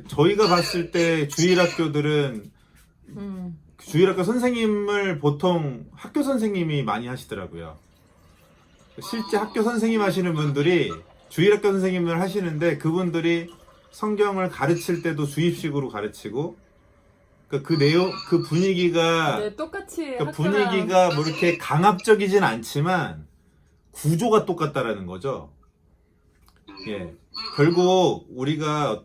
저희가 봤을 때 주일학교들은 주일학교 선생님을 보통 학교 선생님이 많이 하시더라고요. 실제 학교 선생님 하시는 분들이 주일학교 선생님을 하시는데 그분들이 성경을 가르칠 때도 주입식으로 가르치고 그 내용, 그 분위기가 네, 똑같이 분위기가 뭐 이렇게 강압적이진 않지만 구조가 똑같다라는 거죠. 예. 결국 우리가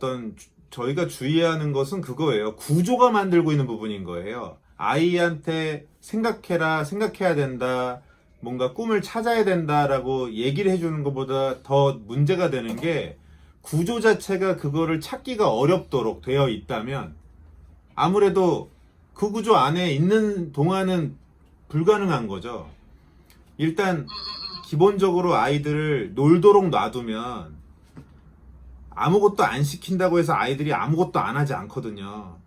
저희가 주의하는 것은 그거예요. 구조가 만들고 있는 부분인 거예요. 아이한테 생각해야 된다, 뭔가 꿈을 찾아야 된다라고 얘기를 해주는 것보다 더 문제가 되는 게 구조 자체가 그거를 찾기가 어렵도록 되어 있다면 아무래도 그 구조 안에 있는 동안은 불가능한 거죠. 일단 기본적으로 아이들을 놀도록 놔두면 아무것도 안 시킨다고 해서 아이들이 아무것도 안 하지 않거든요.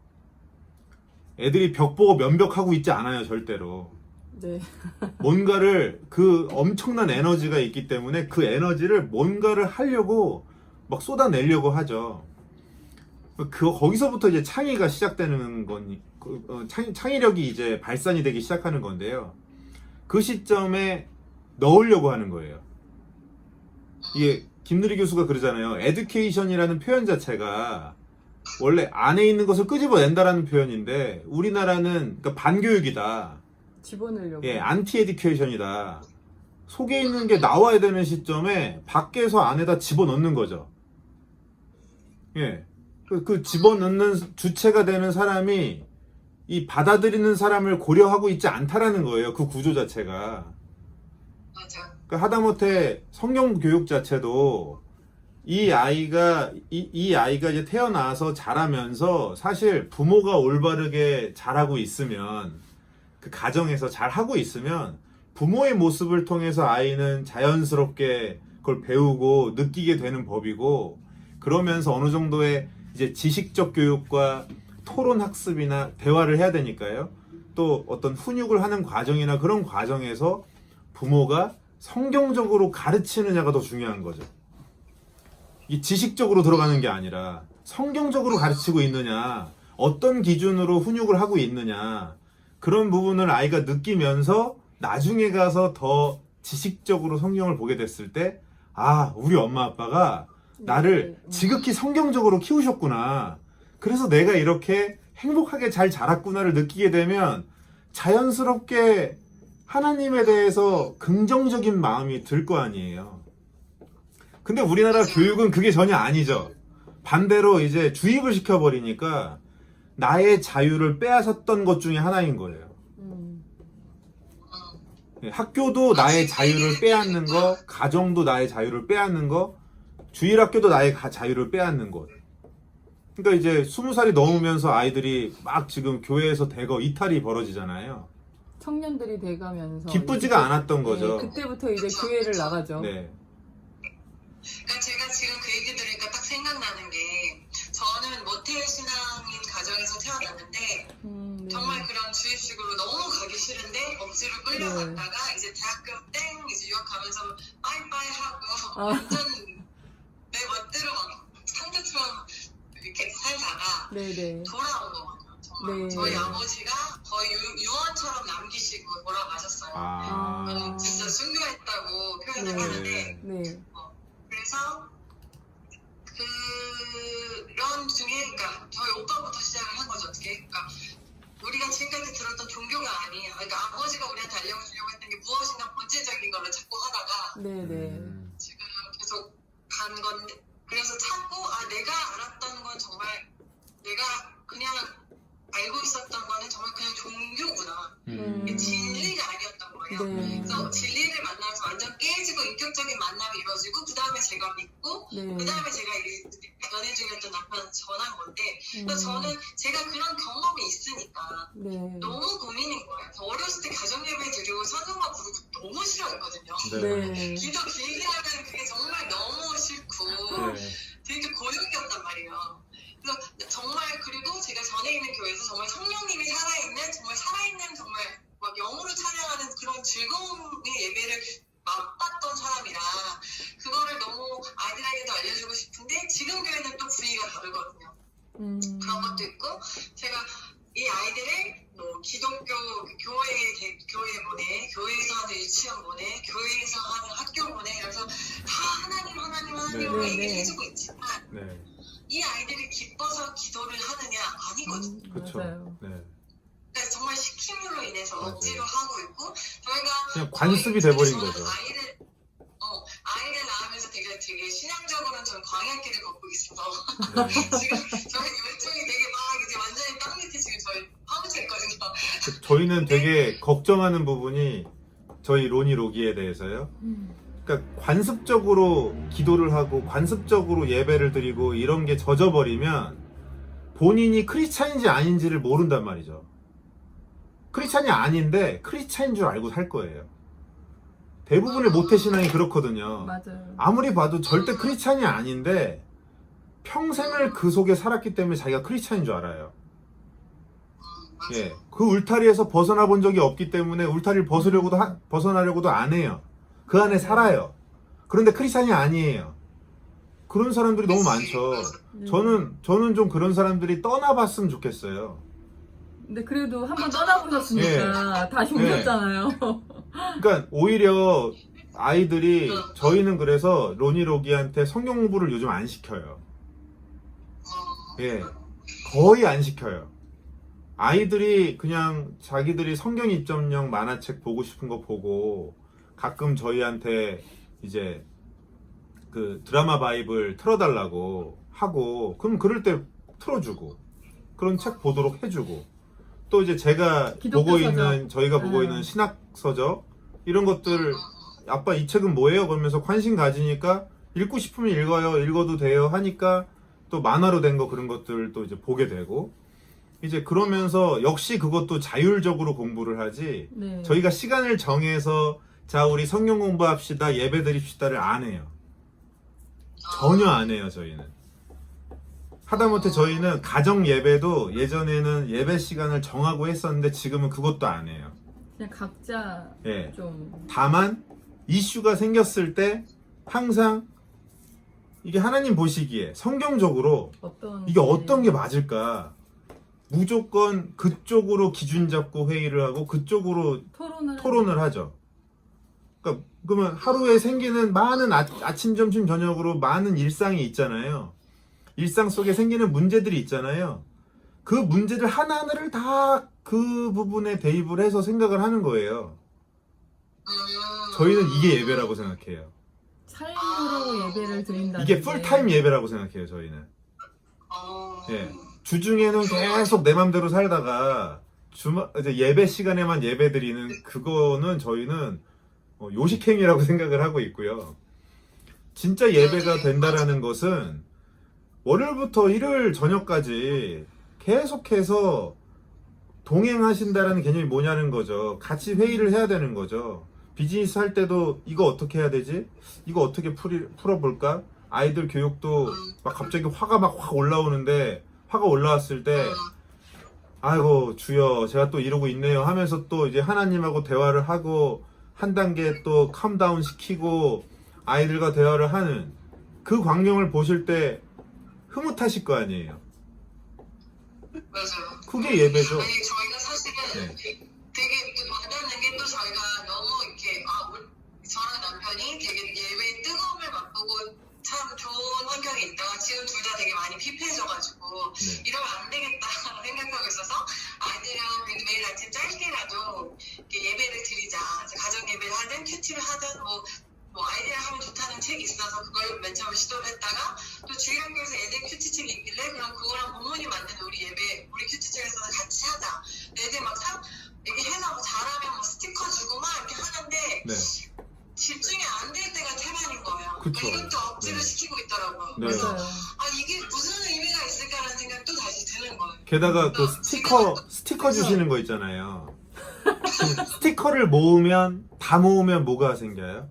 애들이 벽 보고 면벽하고 있지 않아요, 절대로. 네. 뭔가를 그 엄청난 에너지가 있기 때문에 그 에너지를 뭔가를 하려고 막 쏟아내려고 하죠. 거기서부터 이제 창의가 시작되는 창의력이 이제 발산이 되기 시작하는 건데요. 그 시점에 넣으려고 하는 거예요. 이게 김누리 교수가 그러잖아요. 에듀케이션이라는 표현 자체가 원래 안에 있는 것을 끄집어낸다라는 표현인데 우리나라는 그러니까 반교육이다. 집어넣으려고. 예, 안티 에듀케이션이다. 속에 있는 게 나와야 되는 시점에 밖에서 안에다 집어넣는 거죠. 예. 그 집어넣는 주체가 되는 사람이 이 받아들이는 사람을 고려하고 있지 않다라는 거예요. 그 구조 자체가. 맞아. 그러니까 하다못해 성경 교육 자체도 이 아이가 이제 태어나서 자라면서 사실 부모가 올바르게 잘하고 있으면 그 가정에서 잘하고 있으면 부모의 모습을 통해서 아이는 자연스럽게 그걸 배우고 느끼게 되는 법이고 그러면서 어느 정도의 이제 지식적 교육과 토론 학습이나 대화를 해야 되니까요. 또 어떤 훈육을 하는 과정이나 그런 과정에서 부모가 성경적으로 가르치느냐가 더 중요한 거죠. 이 지식적으로 들어가는 게 아니라 성경적으로 가르치고 있느냐, 어떤 기준으로 훈육을 하고 있느냐, 그런 부분을 아이가 느끼면서 나중에 가서 더 지식적으로 성경을 보게 됐을 때, 아, 우리 엄마 아빠가 나를 지극히 성경적으로 키우셨구나. 그래서 내가 이렇게 행복하게 잘 자랐구나를 느끼게 되면 자연스럽게 하나님에 대해서 긍정적인 마음이 들 거 아니에요. 근데 우리나라 교육은 그게 전혀 아니죠. 반대로 이제 주입을 시켜버리니까 나의 자유를 빼앗았던 것 중에 하나인 거예요. 학교도 나의 자유를 빼앗는 거, 가정도 나의 자유를 빼앗는 거, 주일학교도 나의 자유를 빼앗는 것. 그러니까 이제 20살이 넘으면서 아이들이 막 지금 교회에서 대거 이탈이 벌어지잖아요. 청년들이 돼가면서 기쁘지가 않았던 거죠. 네, 그때부터 이제 교회를 나가죠. 네. 그러니까 제가 지금 그 얘기 들으니까 딱 생각나는 게 저는 모태 신앙인 가정에서 태어났는데 네. 정말 그런 주입식으로 너무 가기 싫은데 억지로 끌려갔다가 이제 대학교 땡 이제 유학 가면서 빠이빠이 하고 완전 내 멋대로 막 상대처럼 이렇게 살다가 네네. 돌아온 거거든요. 정말 네. 저희 아버지가 거의 유언처럼 남기시고 돌아가셨어요. 저는 진짜 순교했다고 표현을 하는데 네. 그래서 그런 중에 그러니까 저희 오빠부터 시작을 한 거죠. 어떻게? 그러니까 우리가 지금까지 들었던 종교가 아니에요. 그러니까 아버지가 우리한테 알려주려고 했던 게 무엇인가 본질적인 거를 자꾸 하다가 네네. 지금 계속 간 건데 그래서 찾고 내가 알았던 건 정말 내가 그냥 알고 있었던 거는 정말 그냥 종교구나. 이게 진리가 아니었던 거예요. 네. 그래서 진리를 만나서 완전 깨지고 인격적인 만남이 이루어지고 그 다음에 제가 믿고 네. 그 다음에 제가 연애 중이었던 남편한테 전한 건데 그래서 저는 제가 그런 경험이 있으니까 네. 너무 고민인 거예요. 저 어렸을 때 가정예배 드리고 찬송가 부르고 너무 싫어했거든요. 네. 기도 길게 하면 그게 정말 너무 싫고 되게 고역이었단 말이에요. 그래서 정말 그리고 제가 전에 있는 교회에서 정말 성령님이 살아있는 정말 막 영으로 찬양하는 그런 즐거움의 예배를 맛봤던 사람이라 그거를 너무 아이들에게도 알려주고 싶은데 지금 교회는 또 분위기가 다르거든요. 그런 것도 있고, 제가 이 아이들을 뭐 기독교 교회에 보내, 교회에서 하는 유치원 보내, 교회에서 하는 학교 보내, 그래서 다 하나님으로 네, 얘기를 네. 해주고 있지만 네. 이 아이들이 기뻐서 기도를 하느냐? 아니거든요. 그렇죠. 맞아요. 네. 그러니까 정말 시킴으로 인해서 맞아요. 억지로 하고 있고, 저희가 그냥 관습이 돼버린 저는 거죠. 아이를 낳으면서 되게 신앙적으로는 저는 광야길을 걷고 있어서 네. 지금 저희 열정이 되게 막 이제 완전히 땅 밑에 지금 저희 파묻혀 있거든요. 저희는 되게 걱정하는 부분이 저희 로니 로기에 대해서요. 그러니까 관습적으로 기도를 하고 관습적으로 예배를 드리고 이런 게 젖어버리면 본인이 크리스찬인지 아닌지를 모른단 말이죠. 크리스찬이 아닌데 크리스찬인 줄 알고 살 거예요. 대부분의 모태신앙이 그렇거든요. 맞아요. 아무리 봐도 절대 크리스찬이 아닌데 평생을 그 속에 살았기 때문에 자기가 크리스찬인 줄 알아요. 예, 그 울타리에서 벗어나 본 적이 없기 때문에 울타리를 벗어나려고도 안 해요. 그 안에 살아요. 그런데 크리스찬이 아니에요. 그런 사람들이 너무 많죠. 네. 저는 좀 그런 사람들이 떠나봤으면 좋겠어요. 근데 그래도 한번 떠나보셨으니까 다시 오셨잖아요. 그러니까 오히려 아이들이 저희는 그래서 로니 로기한테 성경 공부를 요즘 안 시켜요. 예, 거의 안 시켜요. 아이들이 그냥 자기들이 성경 입점용 만화책 보고 싶은 거 보고 가끔 저희한테 이제 그 드라마 바이블 틀어달라고 하고 그럼 그럴 때 틀어주고 그런 책 보도록 해주고 또 이제 제가 기독교 보고 서적. 있는 저희가 보고 있는 신학 서적 이런 것들 아빠 이 책은 뭐예요? 그러면서 관심 가지니까 읽고 싶으면 읽어요. 읽어도 돼요 하니까 또 만화로 된 거 그런 것들도 이제 보게 되고 이제 그러면서 역시 그것도 자율적으로 공부를 하지 네. 저희가 시간을 정해서 자 우리 성경 공부합시다 예배 드립시다를 안 해요. 전혀 안 해요. 저희는 하다못해 저희는 가정 예배도 예전에는 예배 시간을 정하고 했었는데 지금은 그것도 안 해요. 그냥 각자 예. 좀 다만 이슈가 생겼을 때 항상 이게 하나님 보시기에 성경적으로 이게 어떤 게 맞을까 무조건 그쪽으로 기준 잡고 회의를 하고 그쪽으로 토론을 하죠. 그러니까 그러면 하루에 생기는 많은 아침, 점심, 저녁으로 많은 일상이 있잖아요. 일상 속에 생기는 문제들이 있잖아요. 그 문제들 하나하나를 다 그 부분에 대입을 해서 생각을 하는 거예요. 저희는 이게 예배라고 생각해요. 삶으로 예배를 드린다. 이게 풀타임 예배라고 생각해요. 저희는. 예. 주중에는 계속 내 맘대로 살다가 이제 예배 시간에만 예배 드리는 그거는 저희는 요식행위라고 생각을 하고 있고요. 진짜 예배가 된다라는 것은 월요일부터 일요일 저녁까지 계속해서 동행하신다라는 개념이 뭐냐는 거죠. 같이 회의를 해야 되는 거죠. 비즈니스 할 때도 이거 어떻게 해야 되지? 이거 어떻게 풀어볼까? 아이들 교육도 막 갑자기 화가 막 확 올라오는데 화가 올라왔을 때 아이고 주여 제가 또 이러고 있네요 하면서 또 이제 하나님하고 대화를 하고 한 단계 또 캄다운 시키고 아이들과 대화를 하는 그 광경을 보실 때 흐뭇하실 거 아니에요. 맞아요. 그게 예배죠. 아니 저희가 사실은 되게 와닿는 게 또 저희가 너무 이렇게 저랑 남편이 되게 예배의 뜨거움을 맛보고 참 좋은 환경에 있다가 지금 둘 다 되게 많이 피폐해져가지고 이러면 안 되겠다 생각하고 있어서 아이들이랑 그래도 매일 아침 짧게라도 이렇게 예배를 드리자. 가정 예배를 하든 큐티를 하든 뭐 아이들이랑 하면 좋다는 책이 있어서 그걸 맨 처음에 시도를 했다가 또 주일학교에서 애들 큐티책이 있길래 그럼 그거랑 부모님 만든 우리 큐티책에서 같이 하자. 애들 막 이렇게 해서 뭐 잘하면 뭐 스티커 주고 막 이렇게 하는데 집중이 안 될 때가 태반인 거예요. 그쵸. 이것도 억지로 시키고 있더라고요. 네. 그래서 이게 무슨 의미가 있을까라는 생각도 다시 드는 거예요. 게다가 그 스티커 주시는 거 있잖아요. 스티커를 다 모으면 뭐가 생겨요?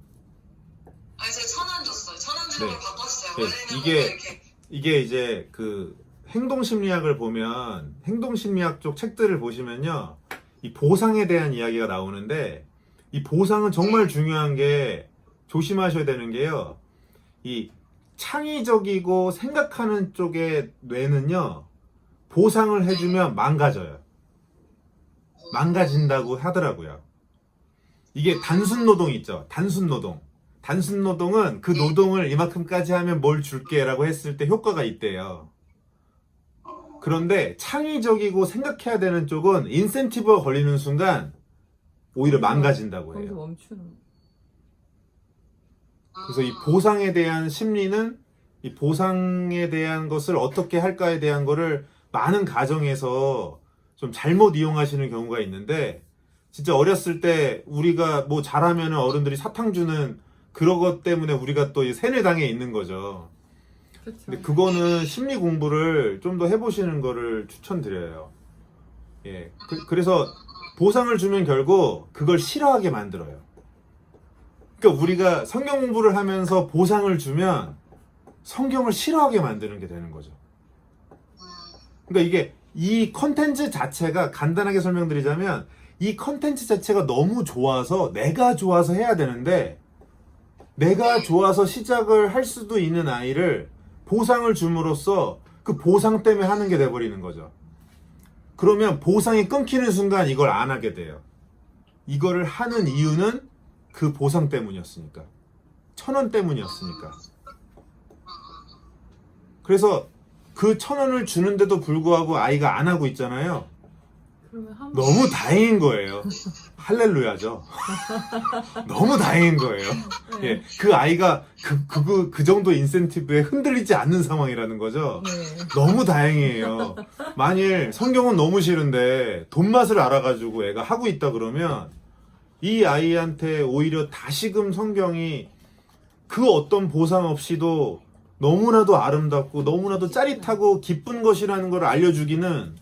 제가 1,000원 줬어요. 1,000원 주는 걸 바꿨어요. 네. 원래는 이게 이제 그 행동심리학을 보면 행동심리학 쪽 책들을 보시면요. 이 보상에 대한 이야기가 나오는데 이 보상은 정말 중요한 게 조심하셔야 되는 게요. 이 창의적이고 생각하는 쪽의 뇌는요. 보상을 해주면 망가져요. 망가진다고 하더라고요. 이게 단순 노동 있죠. 단순 노동. 단순 노동은 그 노동을 이만큼까지 하면 뭘 줄게라고 했을 때 효과가 있대요. 그런데 창의적이고 생각해야 되는 쪽은 인센티브가 걸리는 순간 오히려 망가진다고 거기서 해요. 멈추는. 그래서 이 보상에 대한 심리는 이 보상에 대한 것을 어떻게 할까에 대한 거를 많은 가정에서 좀 잘못 이용하시는 경우가 있는데, 진짜 어렸을 때 우리가 뭐 잘하면 어른들이 사탕 주는 그런 것 때문에 우리가 또 세뇌당해 있는 거죠. 그렇죠. 근데 그거는 심리 공부를 좀 더 해보시는 거를 추천드려요. 예. 그래서 보상을 주면 결국 그걸 싫어하게 만들어요. 그러니까 우리가 성경 공부를 하면서 보상을 주면 성경을 싫어하게 만드는 게 되는 거죠. 그러니까 이게 이 컨텐츠 자체가 간단하게 설명드리자면 이 컨텐츠 자체가 너무 좋아서 내가 좋아서 해야 되는데 내가 좋아서 시작을 할 수도 있는 아이를 보상을 줌으로써 그 보상 때문에 하는 게 돼버리는 거죠. 그러면 보상이 끊기는 순간 이걸 안 하게 돼요. 이거를 하는 이유는 그 보상 때문이었으니까. 1,000원 때문이었으니까. 그래서 그 1,000원을 주는데도 불구하고 아이가 안 하고 있잖아요. 그러면 너무 다행인 거예요. 할렐루야죠. 너무 다행인 거예요. 네. 예, 그 아이가 그 정도 인센티브에 흔들리지 않는 상황이라는 거죠. 네. 너무 다행이에요. 만일 성경은 너무 싫은데 돈 맛을 알아가지고 애가 하고 있다 그러면 이 아이한테 오히려 다시금 성경이 그 어떤 보상 없이도 너무나도 아름답고 너무나도 짜릿하고 기쁜 것이라는 걸 알려주기는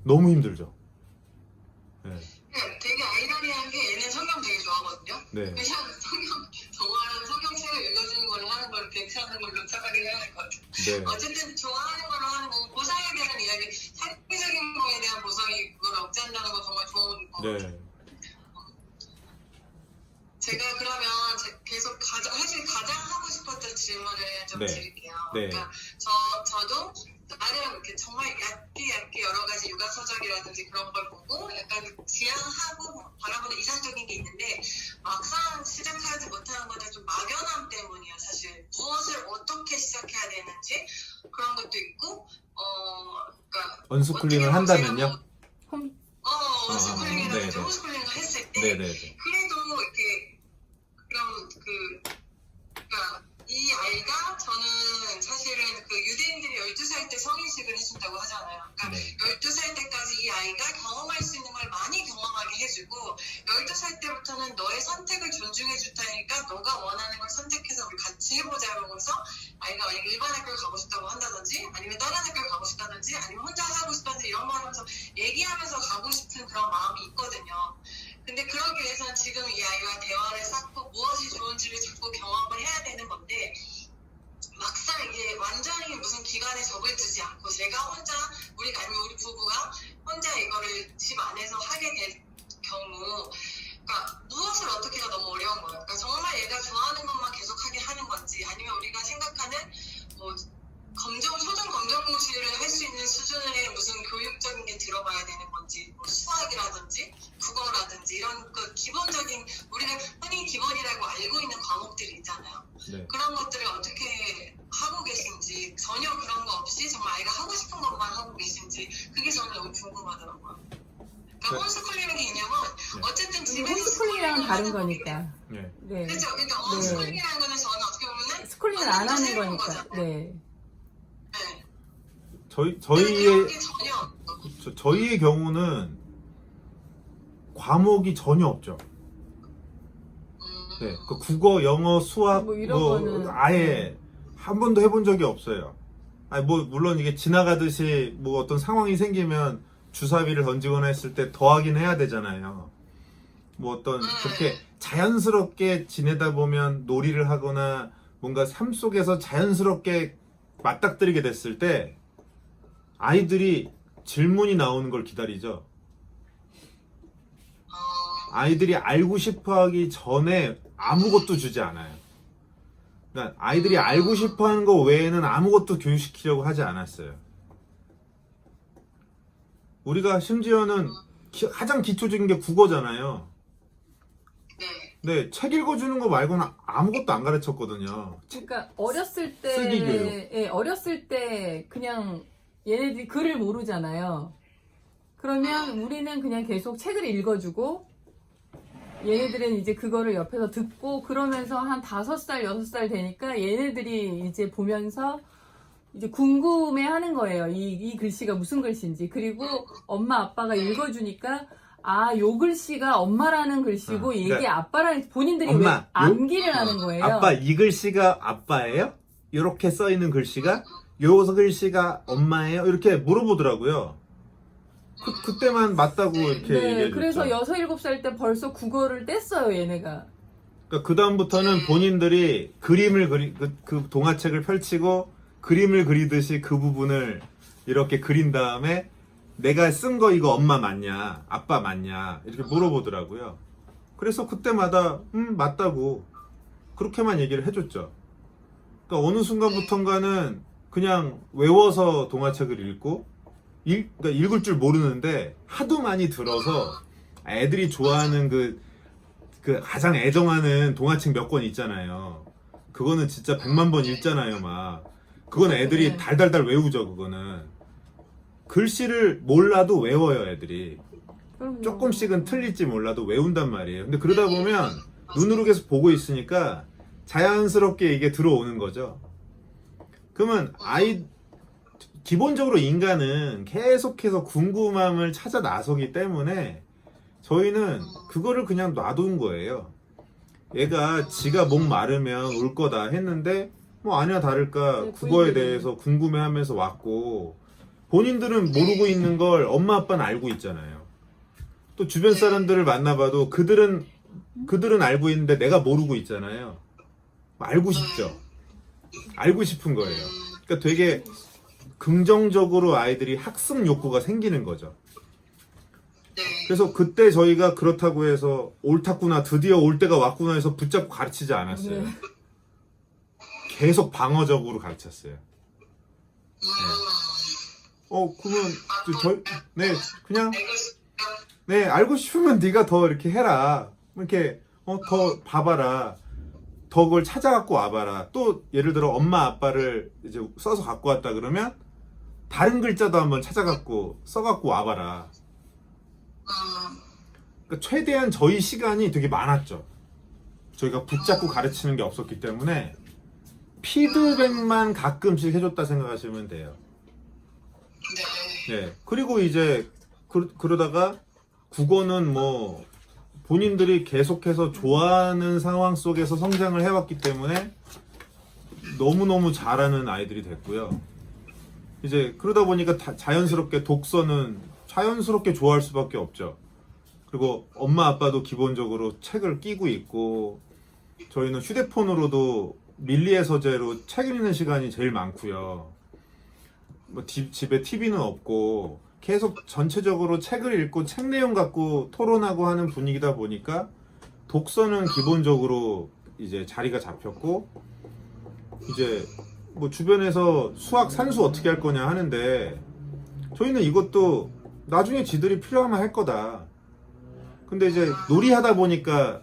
너무 힘들죠. 네. 되게 아이러니한 게 얘는 성경 되게 좋아하거든요. 네. 그냥 정말 성경책을 읽어주는 걸 하는 걸 괜찮은 걸로 착하게 해야 될 것 같아요. 네. 어쨌든 좋아하는 걸로 하는 거, 보상에 대한 이야기, 사회적인 거에 대한 보상이 그걸 억제한다는 건 정말 좋은 거. 네. 제가 그러면 계속 사실 가장 하고 싶었던 질문을 좀 네. 드릴게요. 네. 그러니까 저도 나름 이렇게 정말 얇게 여러 가지 육아 서적이라든지 그런 걸 보고 약간 지향하고 바라보는 이상적인 게 있는데 막상 시작하지 못하는 것에 좀 막연함 때문이에요. 사실 무엇을 어떻게 시작해야 되는지 그런 것도 있고 그러니까 언스쿨링을 어떻게 보면 한다면요? 언스쿨링이라든지 네네. 홈스쿨링을 했을 때 네네. 그래도 이렇게 그럼 그러니까 이 아이가 저는 사실은 그 유대인들이 12살 때 성인식을 해준다고 하잖아요. 그러니까 네. 12살 때까지 이 아이가 경험할 수 있는 걸 많이 경험하게 해주고 12살 때부터는 너의 선택을 존중해 줄 테니까 너가 원하는 걸 선택해서 우리 같이 해보자라고 해서 아이가 만약에 일반 학교를 가고 싶다고 한다든지 아니면 다른 학교를 가고 싶다든지 아니면 혼자 하고 싶다든지 이런 말 하면서 얘기하면서 가고 싶은 그런 마음이 있거든요. 근데 그러기 위해서는 지금 이 아이와 대화를 쌓고 무엇이 좋은지를 자꾸 경험을 해야 되는 건데 막상 이게 완전히 무슨 기간에 적을 두지 않고 제가 혼자 우리가 아니면 우리 부부가 혼자 이거를 집 안에서 하게 될 경우 그러니까 무엇을 어떻게가 너무 어려운 거예요. 그러니까 정말 얘가 좋아하는 것만 계속하게 하는 건지 아니면 우리가 생각하는 뭐 소정 검정고시를 할 수 있는 수준의 무슨 교육적인 게 들어가야 되는 건지 뭐 수학이라든지 국어라든지 이런 그 기본적인 우리가 흔히 기본이라고 알고 있는 과목들이 있잖아요. 네. 그런 것들을 어떻게 하고 계신지 전혀 그런 거 없이 정말 아이가 하고 싶은 것만 하고 계신지 그게 저는 너무 궁금하더라고요. 그러니까 네. 홈스쿨링의 개념은 어쨌든 집에서 홈스쿨링이랑 다른 거니까. 네. 네. 그렇죠. 그러니까 네. 홈스쿨링이라는 거는 저는 어떻게 보면 스쿨링을 안 하는 새로운 거니까. 거잖아요. 네. 네. 그런 저희의 게 전혀 없고. 저희의 경우는 과목이 전혀 없죠. 네, 그 국어, 영어, 수학 뭐 이런 거는 아예 한 번도 해본 적이 없어요. 아니 뭐 물론 이게 지나가듯이 뭐 어떤 상황이 생기면 주사위를 던지거나 했을 때 더하긴 해야 되잖아요. 뭐 어떤 그렇게 자연스럽게 지내다 보면 놀이를 하거나 뭔가 삶 속에서 자연스럽게 맞닥뜨리게 됐을 때 아이들이 질문이 나오는 걸 기다리죠. 아이들이 알고 싶어 하기 전에 아무것도 주지 않아요. 그러니까 아이들이 알고 싶어 하는 거 외에는 아무것도 교육시키려고 하지 않았어요. 우리가 심지어는 가장 기초적인 게 국어잖아요. 네. 네, 책 읽어주는 거 말고는 아무것도 안 가르쳤거든요. 그러니까 어렸을 때, 쓰기 교육. 예, 어렸을 때 그냥 얘네들이 글을 모르잖아요. 그러면 우리는 그냥 계속 책을 읽어주고 얘네들은 이제 그거를 옆에서 듣고 그러면서 한 5살, 6살 되니까 얘네들이 이제 보면서 이제 궁금해 하는 거예요. 이 글씨가 무슨 글씨인지. 그리고 엄마, 아빠가 읽어주니까 아, 요 글씨가 엄마라는 글씨고 이게 그러니까 아빠라는 본인들이 엄마, 왜 암기를 하는 거예요. 아빠 이 글씨가 아빠예요? 이렇게 써 있는 글씨가 요 글씨가 엄마예요? 이렇게 물어보더라고요. 그때만 맞다고 이렇게 네, 얘기해줬죠. 그래서 6, 7살 때 벌써 국어를 뗐어요, 얘네가. 그러니까 그 다음부터는 본인들이 그림을 그 동화책을 펼치고 그림을 그리듯이 그 부분을 이렇게 그린 다음에 내가 쓴 거 이거 엄마 맞냐, 아빠 맞냐 이렇게 물어보더라고요. 그래서 그때마다 맞다고 그렇게만 얘기를 해줬죠. 그러니까 어느 순간부턴가는 그냥 외워서 동화책을 읽고 그러니까 읽을 줄 모르는데 하도 많이 들어서 애들이 좋아하는 그 가장 애정하는 동화책 몇 권 있잖아요. 그거는 진짜 100만 번 읽잖아요, 막. 그건 애들이 네. 달달달 외우죠, 그거는. 글씨를 몰라도 외워요, 애들이. 그럼요. 조금씩은 틀릴지 몰라도 외운단 말이에요. 근데 그러다 보면 눈으로 계속 보고 있으니까 자연스럽게 이게 들어오는 거죠. 그러면 기본적으로 인간은 계속해서 궁금함을 찾아 나서기 때문에 저희는 그거를 그냥 놔둔 거예요. 얘가 지가 목 마르면 올 거다 했는데 뭐 아니야 다를까 네, 국어에 부인들이. 대해서 궁금해하면서 왔고 본인들은 모르고 있는 걸 엄마 아빠는 알고 있잖아요. 또 주변 사람들을 만나봐도 그들은 알고 있는데 내가 모르고 있잖아요. 알고 싶죠. 알고 싶은 거예요. 그러니까 되게 긍정적으로 아이들이 학습 욕구가 생기는 거죠. 네. 그래서 그때 저희가 그렇다고 해서 옳았구나, 드디어 올 때가 왔구나 해서 붙잡고 가르치지 않았어요. 네. 계속 방어적으로 가르쳤어요. 그러면 네, 그냥 네, 알고 싶으면 네가 더 이렇게 해라. 이렇게 더 봐봐라. 더 그걸 찾아갖고 와봐라. 또 예를 들어 엄마 아빠를 이제 써서 갖고 왔다 그러면 다른 글자도 한번 찾아갖고 써갖고 와봐라. 그러니까 최대한 저희 시간이 되게 많았죠. 저희가 붙잡고 가르치는 게 없었기 때문에 피드백만 가끔씩 해줬다 생각하시면 돼요. 네. 그리고 이제 그러다가 국어는 뭐 본인들이 계속해서 좋아하는 상황 속에서 성장을 해왔기 때문에 너무너무 잘하는 아이들이 됐고요. 이제 그러다 보니까 자연스럽게 독서는 자연스럽게 좋아할 수밖에 없죠. 그리고 엄마 아빠도 기본적으로 책을 끼고 있고 저희는 휴대폰으로도 밀리의 서재로 책 읽는 시간이 제일 많고요. 뭐 집에 TV는 없고 계속 전체적으로 책을 읽고 책 내용 갖고 토론하고 하는 분위기다 보니까 독서는 기본적으로 이제 자리가 잡혔고 이제 뭐 주변에서 수학 산수 어떻게 할 거냐 하는데 저희는 이것도 나중에 지들이 필요하면 할 거다. 근데 이제 놀이하다 보니까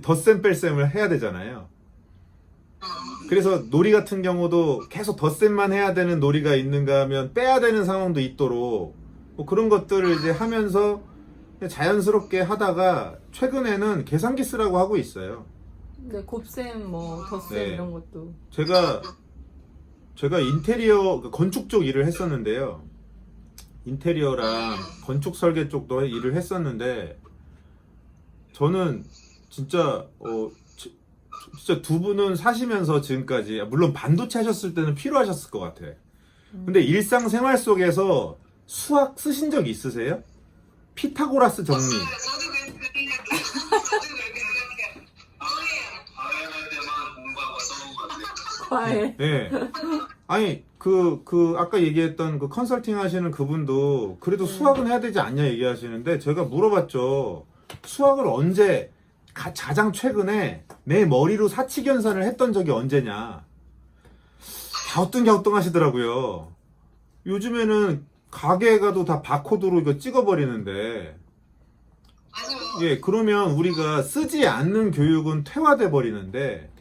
덧셈 뺄셈을 해야 되잖아요. 그래서 놀이 같은 경우도 계속 덧셈만 해야 되는 놀이가 있는가 하면 빼야 되는 상황도 있도록 뭐 그런 것들을 이제 하면서 자연스럽게 하다가 최근에는 계산기 쓰라고 하고 있어요. 네, 곱셈, 뭐 덧셈 네. 이런 것도. 제가 인테리어 건축 쪽 일을 했었는데요. 인테리어랑 건축 설계 쪽도 일을 했었는데 저는 진짜 진짜 두 분은 사시면서 지금까지 물론 반도체 하셨을 때는 필요하셨을 것 같아. 근데 일상생활 속에서 수학 쓰신 적 있으세요? 피타고라스 정리. 저도 그렇게 생각해요. 과외할 때만 공부하고 써본 것 같아요. 과외. 네. 아니 아까 얘기했던 그 컨설팅 하시는 그분도 그래도 수학은 해야 되지 않냐 얘기하시는데 제가 물어봤죠. 수학을 언제 가장 최근에 내 머리로 사칙연산을 했던 적이 언제냐. 갸우뚱 하시더라고요. 요즘에는 가게에 가도 다 바코드로 이거 찍어버리는데, 맞아요. 예, 그러면 우리가 쓰지 않는 교육은 퇴화돼 버리는데,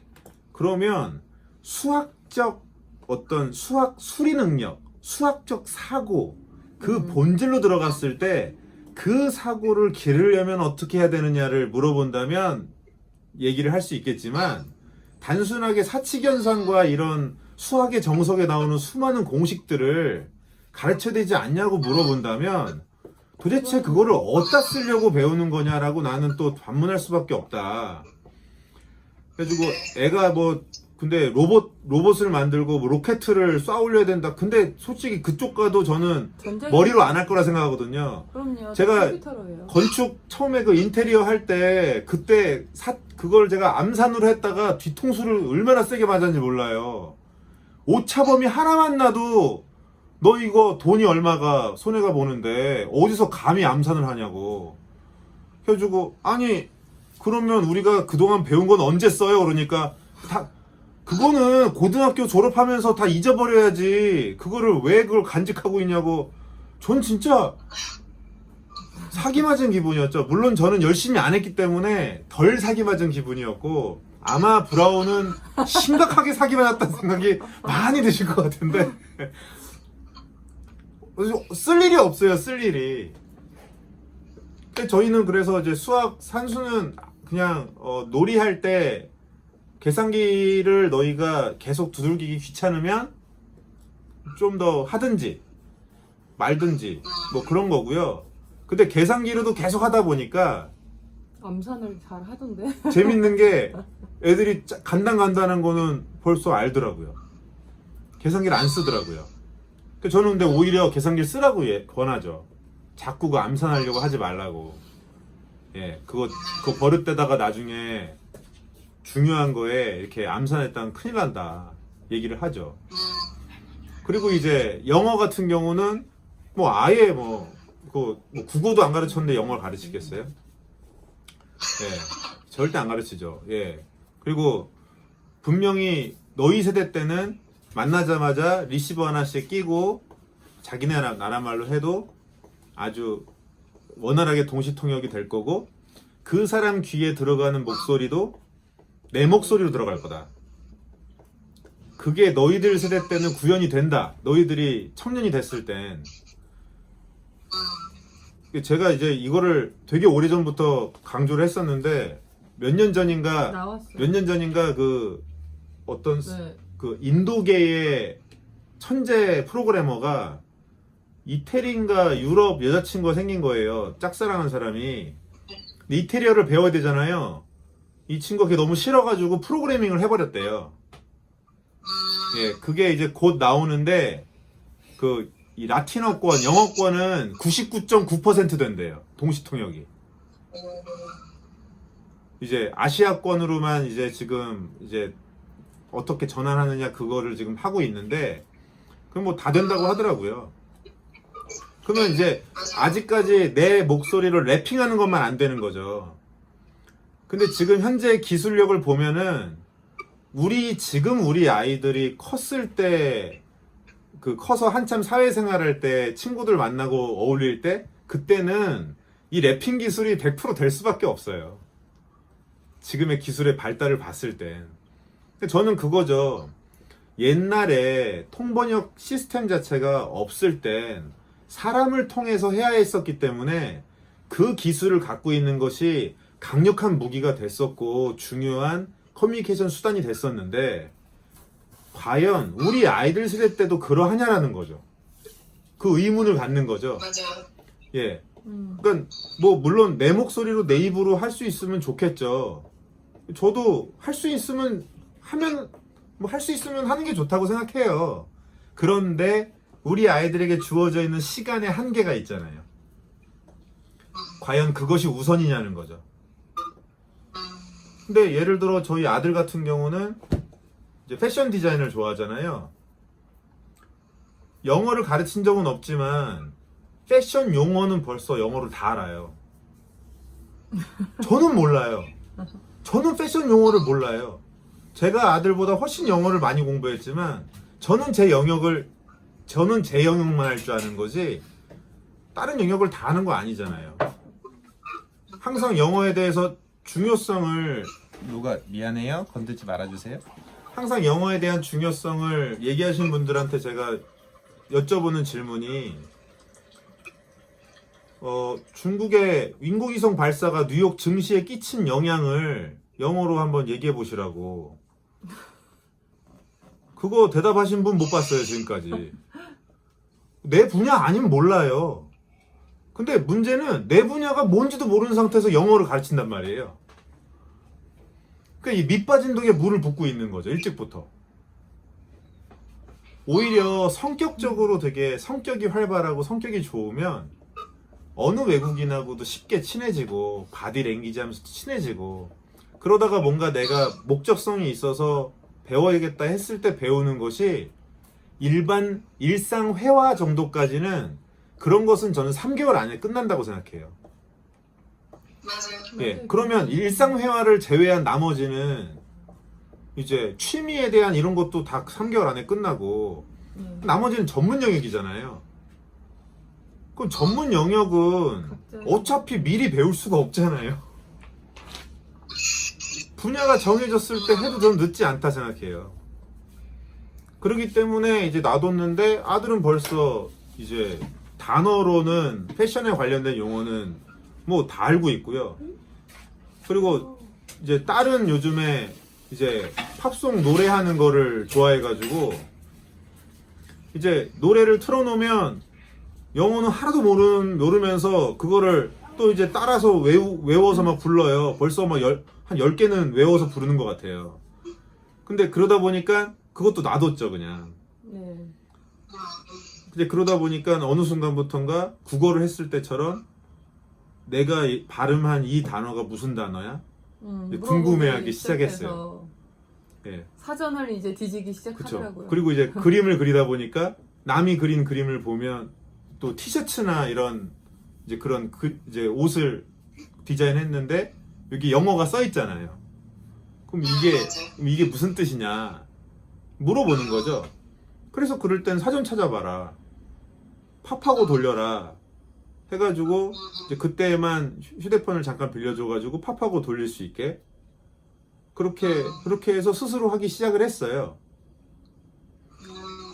그러면 수학적 어떤 수학 수리 능력, 수학적 사고, 그 본질로 들어갔을 때 그 사고를 기르려면 어떻게 해야 되느냐를 물어본다면 얘기를 할 수 있겠지만, 단순하게 사칙연산과 이런 수학의 정석에 나오는 수많은 공식들을 가르쳐야 되지 않냐고 물어본다면 도대체 그거를 어디다 쓰려고 배우는 거냐라고 나는 또 반문할 수밖에 없다. 그래가지고 애가 뭐 근데 로봇을 만들고 뭐 로켓을 쏴 올려야 된다. 근데 솔직히 그쪽 가도 저는 머리로 안 할 거라 생각하거든요. 그럼요. 제가 컴퓨터로 해요. 건축 처음에 그 인테리어 할 때 그때 그걸 제가 암산으로 했다가 뒤통수를 얼마나 세게 맞았는지 몰라요. 오차범위 하나만 나도 너 이거 돈이 얼마가 손해가 보는데 어디서 감히 암산을 하냐고. 그래가지고 아니 그러면 우리가 그동안 배운 건 언제 써요? 그러니까 다 그거는 고등학교 졸업하면서 다 잊어버려야지. 그거를 왜 그걸 간직하고 있냐고. 전 진짜 사기 맞은 기분이었죠. 물론 저는 열심히 안 했기 때문에 덜 사기 맞은 기분이었고, 아마 브라운은 심각하게 사기 맞았다는 생각이 많이 드실 것 같은데 쓸 일이 없어요. 쓸 일이. 근데 저희는 그래서 이제 수학 산수는 그냥 놀이할 때 계산기를 너희가 계속 두들기기 귀찮으면 좀 더 하든지 말든지 뭐 그런 거고요. 근데 계산기로도 계속 하다 보니까 암산을 잘 하던데. 재밌는 게 애들이 간단한 거는 벌써 알더라고요. 계산기를 안 쓰더라고요. 저는 근데 오히려 계산기를 쓰라고 권하죠. 자꾸 그 암산하려고 하지 말라고. 예, 그거 버릇되다가 나중에 중요한 거에 이렇게 암산했다면 큰일 난다 얘기를 하죠. 그리고 이제 영어 같은 경우는 뭐 아예 뭐 국어도 안 가르쳤는데 영어를 가르치겠어요? 예, 절대 안 가르치죠. 예. 그리고 분명히 너희 세대 때는 만나자마자 리시버 하나씩 끼고 자기네 나라 말로 해도 아주 원활하게 동시통역이 될 거고, 그 사람 귀에 들어가는 목소리도 내 목소리로 들어갈 거다. 그게 너희들 세대 때는 구현이 된다. 너희들이 청년이 됐을 땐. 제가 이제 이거를 되게 오래전부터 강조를 했었는데 몇 년 전인가 나왔어요. 그 어떤 네. 그 인도계의 천재 프로그래머가 이태리인가 유럽 여자친구가 생긴 거예요. 짝사랑한 사람이. 근데 이태리어를 배워야 되잖아요. 이 친구가 그게 너무 싫어가지고 프로그래밍을 해버렸대요. 예, 그게 이제 곧 나오는데 이 라틴어권, 영어권은 99.9% 된대요. 동시통역이. 이제 아시아권으로만 이제 지금 이제 어떻게 전환하느냐 그거를 지금 하고 있는데, 그럼 뭐 다 된다고 하더라고요. 그러면 이제 아직까지 내 목소리로 래핑하는 것만 안 되는 거죠. 근데 지금 현재 기술력을 보면은 지금 우리 아이들이 컸을 때, 커서 한참 사회생활할 때 친구들 만나고 어울릴 때, 그때는 이 래핑 기술이 100% 될 수밖에 없어요. 지금의 기술의 발달을 봤을 땐. 근데 저는 그거죠. 옛날에 통번역 시스템 자체가 없을 땐 사람을 통해서 해야 했었기 때문에 그 기술을 갖고 있는 것이 강력한 무기가 됐었고 중요한 커뮤니케이션 수단이 됐었는데, 과연 우리 아이들 세대 때도 그러하냐라는 거죠. 그 의문을 갖는 거죠. 맞아요. 예. 그러니까 뭐 물론 내 목소리로 내 입으로 할 수 있으면 좋겠죠. 저도 할 수 있으면 하는 게 좋다고 생각해요. 그런데 우리 아이들에게 주어져 있는 시간의 한계가 있잖아요. 과연 그것이 우선이냐는 거죠. 근데 예를 들어 저희 아들 같은 경우는 이제 패션 디자인을 좋아하잖아요. 영어를 가르친 적은 없지만 패션 용어는 벌써 영어를 다 알아요. 저는 몰라요. 저는 패션 용어를 몰라요. 제가 아들보다 훨씬 영어를 많이 공부했지만 저는 제 영역을 저는 제 영역만 할 줄 아는 거지 다른 영역을 다 아는 거 아니잖아요. 항상 영어에 대해서 중요성을 누가 미안해요 건들지 말아주세요. 항상 영어에 대한 중요성을 얘기하시는 분들한테 제가 여쭤보는 질문이 중국의 인공위성 발사가 뉴욕 증시에 끼친 영향을 영어로 한번 얘기해 보시라고. 그거 대답하신 분 못 봤어요 지금까지. 내 분야 아니면 몰라요. 근데 문제는 내 분야가 뭔지도 모르는 상태에서 영어를 가르친단 말이에요. 그러니까 이 밑 빠진 독에 물을 붓고 있는 거죠 일찍부터. 오히려 성격적으로 되게 성격이 활발하고 성격이 좋으면 어느 외국인하고도 쉽게 친해지고 바디 랭귀지 하면서 친해지고 그러다가 뭔가 내가 목적성이 있어서 배워야겠다 했을 때 배우는 것이 일반 일상 회화 정도까지는 그런 것은 저는 3개월 안에 끝난다고 생각해요. 맞아요. 예, 그러면 일상 회화를 제외한 나머지는 이제 취미에 대한 이런 것도 다 3개월 안에 끝나고 나머지는 전문 영역이잖아요. 그럼 전문 영역은 어차피 미리 배울 수가 없잖아요. 분야가 정해졌을 때 해도 전 늦지 않다 생각해요. 그렇기 때문에 이제 놔뒀는데 아들은 벌써 이제 단어로는 패션에 관련된 용어는 뭐 다 알고 있고요. 그리고 이제 딸은 요즘에 이제 팝송 노래하는 거를 좋아해가지고 이제 노래를 틀어놓으면 영어는 하나도 모르면서 그거를 또 이제 따라서 외워서 막 불러요. 벌써 막 한 10개는 외워서 부르는 것 같아요. 근데 그러다 보니까 그것도 놔뒀죠 그냥. 네. 근데 그러다 보니까 어느 순간부터인가 국어를 했을 때처럼 내가 발음한 이 단어가 무슨 단어야? 궁금해하기 시작했어요. 예. 사전을 이제 뒤지기 그쵸. 시작하더라고요. 그리고 이제 그림을 그리다 보니까 남이 그린 그림을 보면 또 티셔츠나 이런 이제 그런 이제 옷을 디자인했는데 여기 영어가 써 있잖아요. 그럼 이게 무슨 뜻이냐 물어보는 거죠. 그래서 그럴 땐 사전 찾아봐라. 팝하고 돌려라. 해가지고 이제 그때만 휴대폰을 잠깐 빌려줘가지고 팝하고 돌릴 수 있게 그렇게 해서 스스로 하기 시작을 했어요.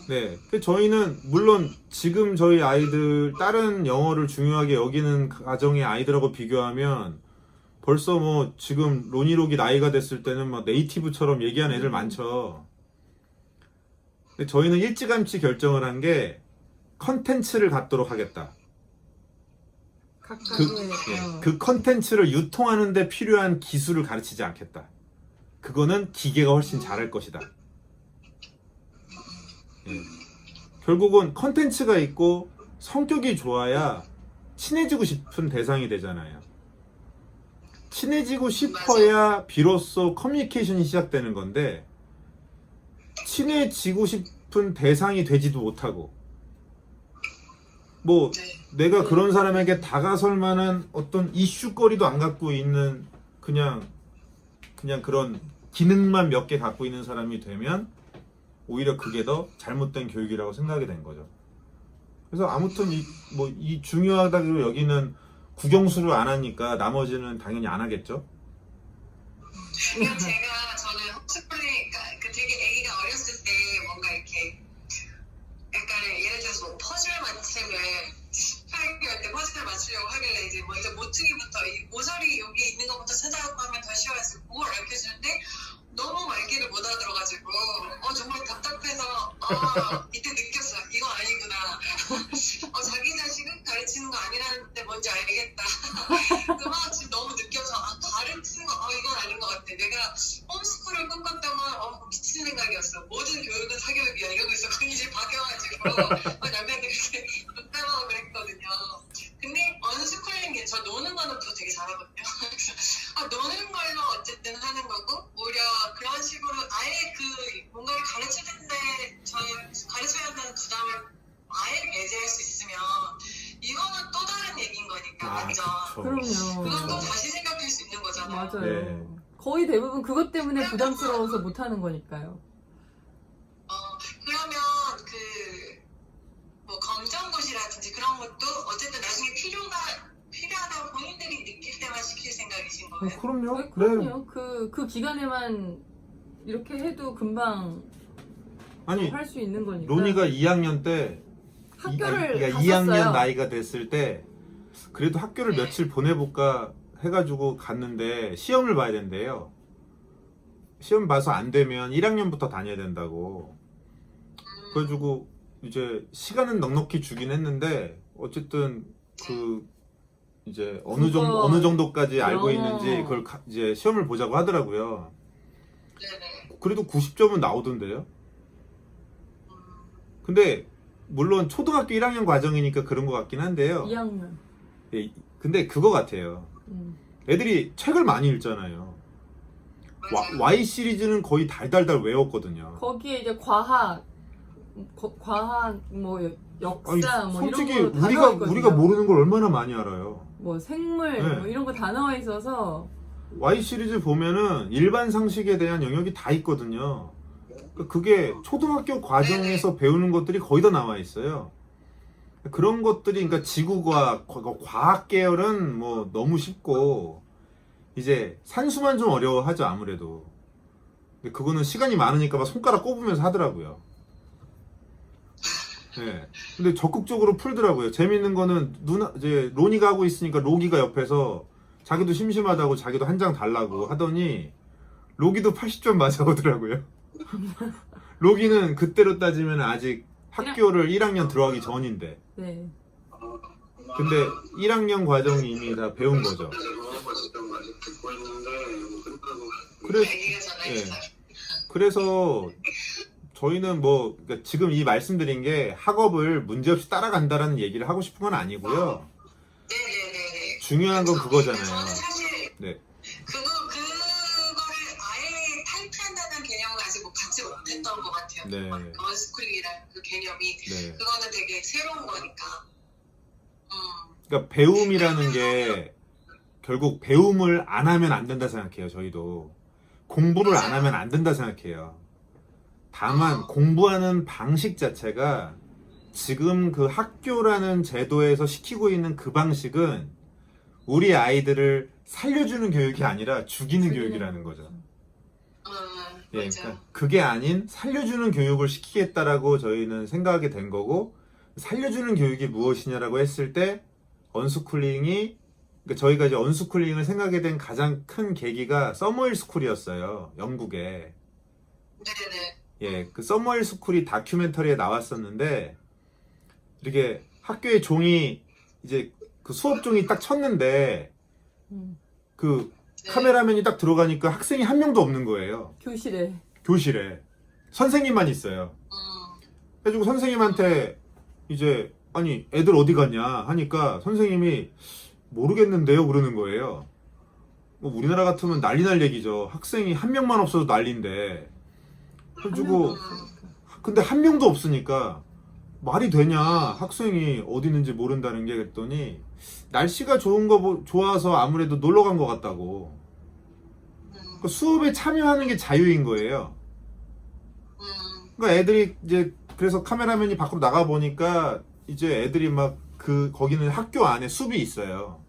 네, 저희는 물론 지금 저희 아이들 다른 영어를 중요하게 여기는 가정의 아이들하고 비교하면 벌써 뭐 지금 로니록이 나이가 됐을 때는 막 네이티브처럼 얘기하는 애들 많죠. 근데 저희는 일찌감치 결정을 한 게 컨텐츠를 갖도록 하겠다. 그 컨텐츠를 유통하는 데 필요한 기술을 가르치지 않겠다. 그거는 기계가 훨씬 잘할 것이다. 예. 결국은 컨텐츠가 있고 성격이 좋아야 친해지고 싶은 대상이 되잖아요. 친해지고 싶어야 비로소 커뮤니케이션이 시작되는 건데 친해지고 싶은 대상이 되지도 못하고 뭐 내가 그런 사람에게 다가설 만한 어떤 이슈거리도 안 갖고 있는 그냥 그런 기능만 몇 개 갖고 있는 사람이 되면 오히려 그게 더 잘못된 교육이라고 생각이 된 거죠. 그래서 아무튼 이 중요하다고 여기는 국영수를 안 하니까 나머지는 당연히 안 하겠죠. 저는 홈스쿨링 되게 아기가 어렸을 때 뭔가 이렇게 약간 예를 들어서 뭐 퍼즐 맞춤을 18개월 때 퍼즐을 맞추려고 하길래 이제 먼저 모퉁이부터 이 모서리 여기 있는 것부터 찾아갖고 하면 더 쉬워서 그걸 가르쳐주는데 너무 말귀를 못 알아들어가지고 정말 답답해서 이때 느꼈어. 이거 아니구나. 자기 자식은 가르치는 거 아니라는데 뭔지 알겠다. 그막 지금 너무 느껴서 가르치는 거 이건 아닌 것 같아. 내가 홈스쿨을 꿈꿨다면 미친 생각이었어. 모든 교육은 사교육이야 이러고 있었거든요. 이제 바뀌어가지고 남편한테 그렇게 농담하고 그랬거든요. 근데 언스쿨링이 저 노는 거는 또 되게 잘하거든요. 노는 걸로 어쨌든 하는 거고 오히려 그런 식으로 아예 그 뭔가를 가르칠 텐데 가르쳐야 한다는 부담을 아예 배제할 수 있으면 이거는 또 다른 얘기인 거니까 맞죠? 그럼요. 그것도 다시 생각할 수 있는 거잖아요. 맞아요. 네. 거의 대부분 그것 때문에 부담스러워서 못하는 거니까요. 그러면 것도 어쨌든 나중에 필요하다고 본인들이 느낄 때만 시킬 생각이신 거예요? 그럼요. 그럼요. 그 기간에만 이렇게 해도 금방 아니 할 수 있는 거니까. 로니가 2학년 때 학교를 그러니까 갔었어요. 2학년 나이가 됐을 때 그래도 학교를 네. 며칠 보내볼까 해가지고 갔는데 시험을 봐야 된대요. 시험 봐서 안 되면 1학년부터 다녀야 된다고. 그래가지고 이제 시간은 넉넉히 주긴 했는데 어쨌든 그 이제 어느 정도까지 알고 있는지 그걸 이제 시험을 보자고 하더라고요. 네네. 그래도 90점은 나오던데요. 근데 물론 초등학교 1학년 과정이니까 그런 것 같긴 한데요. 2학년. 예, 근데 그거 같아요. 애들이 책을 많이 읽잖아요. 맞아요. Y 시리즈는 거의 달달달 외웠거든요. 거기에 이제 과학 뭐 역사 아니, 뭐 솔직히 이런 거 다 나와 있거든요. 우리가 모르는 걸 얼마나 많이 알아요. 뭐 생물 네. 뭐 이런 거 다 나와 있어서 Y 시리즈 보면은 일반 상식에 대한 영역이 다 있거든요. 그러니까 그게 초등학교 과정에서 배우는 것들이 거의 다 나와 있어요. 그런 것들이 그러니까 지구과학, 과학 계열은 뭐 너무 쉽고 이제 산수만 좀 어려워하죠 아무래도. 근데 그거는 시간이 많으니까 막 손가락 꼽으면서 하더라고요. 네. 근데 적극적으로 풀더라고요. 재밌는 거는 이제 로니가 하고 있으니까 로기가 옆에서 자기도 심심하다고 자기도 한 장 달라고 하더니 로기도 80점 맞아오더라고요. 로기는 그때로 따지면 아직 학교를 1학년 들어가기 전인데. 네. 근데 1학년 과정이 이미 다 배운 거죠. 얘기가 전화했어요. 그래서 저희는 뭐 그러니까 지금 이 말씀드린 게 학업을 문제없이 따라간다라는 얘기를 하고 싶은 건 아니고요. 네네네네. 중요한 건 그거잖아요. 저는 사실 네. 그거를 아예 탈피한다는 개념을 아직 뭐 갖지 못했던 것 같아요. 네. 언스쿨링이라는 그 개념이 네. 그거는 되게 새로운 거니까. 그러니까 배움이라는 게 결국 배움을 안 하면 안 된다 생각해요. 저희도 공부를 안 하면 안 된다 생각해요. 다만 공부하는 방식 자체가 지금 그 학교라는 제도에서 시키고 있는 그 방식은 우리 아이들을 살려주는 교육이 아니라 죽이는 교육이라는 거죠. 예, 맞아. 그러니까 그게 아닌 살려주는 교육을 시키겠다라고 저희는 생각하게 된 거고, 살려주는 교육이 무엇이냐라고 했을 때 언스쿨링이 그러니까 저희가 이제 언스쿨링을 생각하게 된 가장 큰 계기가 서머힐 스쿨이었어요. 영국에. 네네. 예, 그 서머힐 스쿨이 다큐멘터리에 나왔었는데 이렇게 학교에 종이 이제 그 수업 종이 딱 쳤는데 그 네. 카메라맨이 딱 들어가니까 학생이 한 명도 없는 거예요. 교실에 선생님만 있어요. 그래가지고 선생님한테 이제 아니 애들 어디 갔냐 하니까 선생님이 모르겠는데요 그러는 거예요. 뭐 우리나라 같으면 난리 날 얘기죠. 학생이 한 명만 없어도 난리인데. 그래가지고 근데 한 명도 없으니까 말이 되냐 학생이 어디 있는지 모른다는 게. 그랬더니 날씨가 좋아서 아무래도 놀러 간 것 같다고. 그러니까 수업에 참여하는 게 자유인 거예요. 그러니까 애들이 이제 그래서 카메라맨이 밖으로 나가 보니까 이제 애들이 막 거기는 학교 안에 숲이 있어요.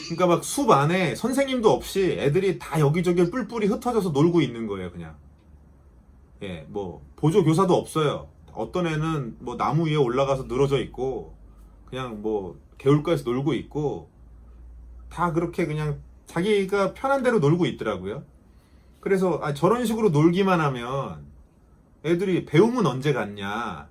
그러니까 막 숲 안에 선생님도 없이 애들이 다 여기저기 뿔뿔이 흩어져서 놀고 있는 거예요, 그냥. 예, 뭐 보조 교사도 없어요. 어떤 애는 뭐 나무 위에 올라가서 늘어져 있고 그냥 뭐 개울가에서 놀고 있고 다 그렇게 그냥 자기가 편한 대로 놀고 있더라고요. 그래서 저런 식으로 놀기만 하면 애들이 배움은 언제 갔냐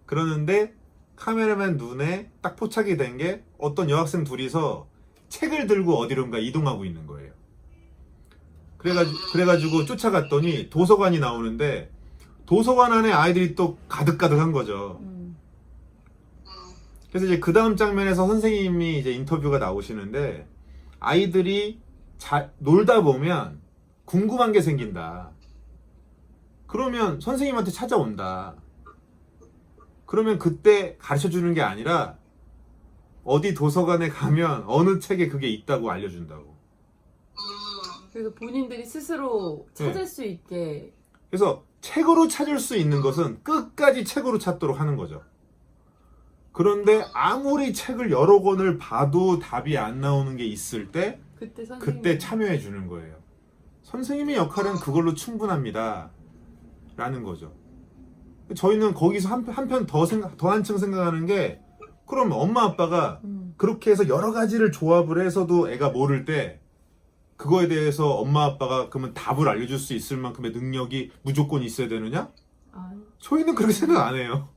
그러는데 카메라맨 눈에 딱 포착이 된 게 어떤 여학생 둘이서 책을 들고 어디론가 이동하고 있는 거예요. 그래가지고 쫓아갔더니 도서관이 나오는데 도서관 안에 아이들이 또 가득가득한 거죠. 그래서 이제 그 다음 장면에서 선생님이 이제 인터뷰가 나오시는데 아이들이 놀다 보면 궁금한 게 생긴다. 그러면 선생님한테 찾아온다. 그러면 그때 가르쳐 주는 게 아니라 어디 도서관에 가면 어느 책에 그게 있다고 알려준다고. 그래서 본인들이 스스로 찾을 수 있게. 그래서 책으로 찾을 수 있는 것은 끝까지 책으로 찾도록 하는 거죠. 그런데 아무리 책을 여러 권을 봐도 답이 안 나오는 게 있을 때 그때 선생님 그때 참여해 주는 거예요. 선생님의 역할은 그걸로 충분합니다. 라는 거죠. 저희는 거기서 한편 더 한층 생각하는 게, 그럼 엄마 아빠가 그렇게 해서 여러 가지를 조합을 해서도 애가 모를 때 그거에 대해서 엄마 아빠가 그러면 답을 알려줄 수 있을 만큼의 능력이 무조건 있어야 되느냐? 아, 저희는 그렇게 생각 안 해요.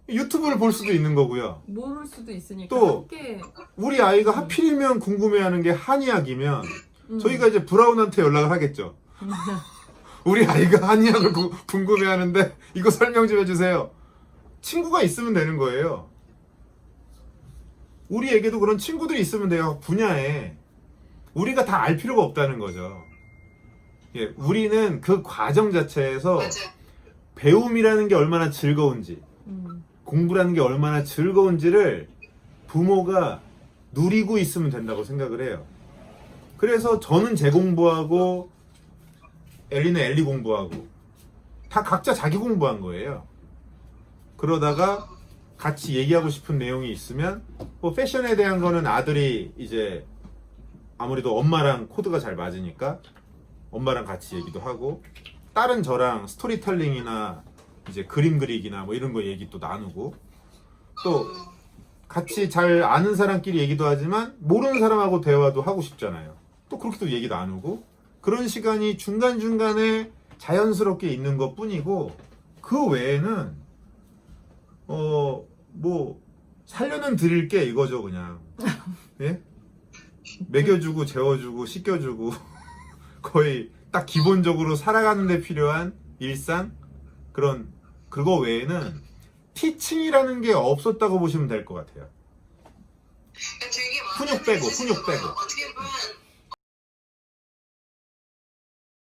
유튜브를 볼 수도 있는 거고요. 모를 수도 있으니까 또 함께 우리 아이가 하필이면 궁금해하는 게 한의학이면 음. 저희가 이제 브라운한테 연락을 하겠죠. 우리 아이가 한의학을 궁금해하는데 이거 설명 좀 해주세요. 친구가 있으면 되는 거예요. 우리에게도 그런 친구들이 있으면 돼요. 분야에. 우리가 다 알 필요가 없다는 거죠. 예, 우리는 그 과정 자체에서 맞아요. 배움이라는 게 얼마나 즐거운지, 공부라는 게 얼마나 즐거운지를 부모가 누리고 있으면 된다고 생각을 해요. 그래서 저는 제 공부하고 엘리는 엘리 공부하고 다 각자 자기 공부한 거예요. 그러다가 같이 얘기하고 싶은 내용이 있으면, 뭐 패션에 대한 거는 아들이 이제 아무래도 엄마랑 코드가 잘 맞으니까 엄마랑 같이 얘기도 하고, 딸은 저랑 스토리텔링이나 이제 그림 그리기나 뭐 이런 거 얘기 또 나누고, 또 같이 잘 아는 사람끼리 얘기도 하지만 모르는 사람하고 대화도 하고 싶잖아요. 또 그렇게 또 얘기 나누고, 그런 시간이 중간중간에 자연스럽게 있는 것 뿐이고, 그 외에는 뭐 살려는 드릴 게 이거죠. 그냥 예? 먹여주고 재워주고 씻겨주고 거의 딱 기본적으로 살아가는 데 필요한 일상, 그거 외에는 티칭이라는 게 없었다고 보시면 될 것 같아요. 되게 많은 훈육 빼고, 메시지가 훈육 빼고. 많아요.